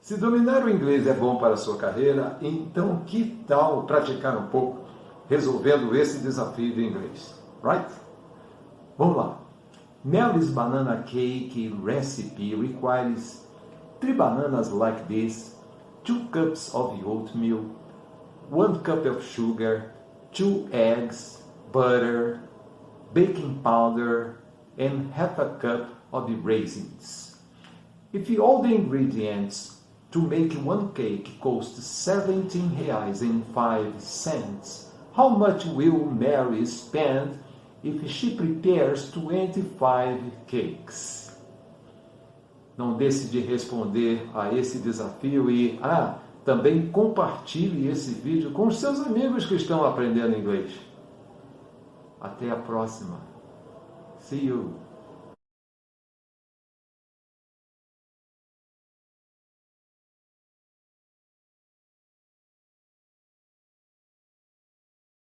Se dominar o inglês é bom para a sua carreira, então que tal praticar um pouco, resolvendo esse desafio do inglês? Right? Vamos lá. Mary's banana cake recipe requires 3 bananas like this, 2 cups of oatmeal, 1 cup of sugar, 2 eggs, butter, baking powder, and half a cup of raisins. If all the ingredients to make one cake cost R$17.05, how much will Mary spend if she prepares 25 cakes? Não deixe de responder a esse desafio e, também compartilhe esse vídeo com os seus amigos que estão aprendendo inglês. Até a próxima. See you.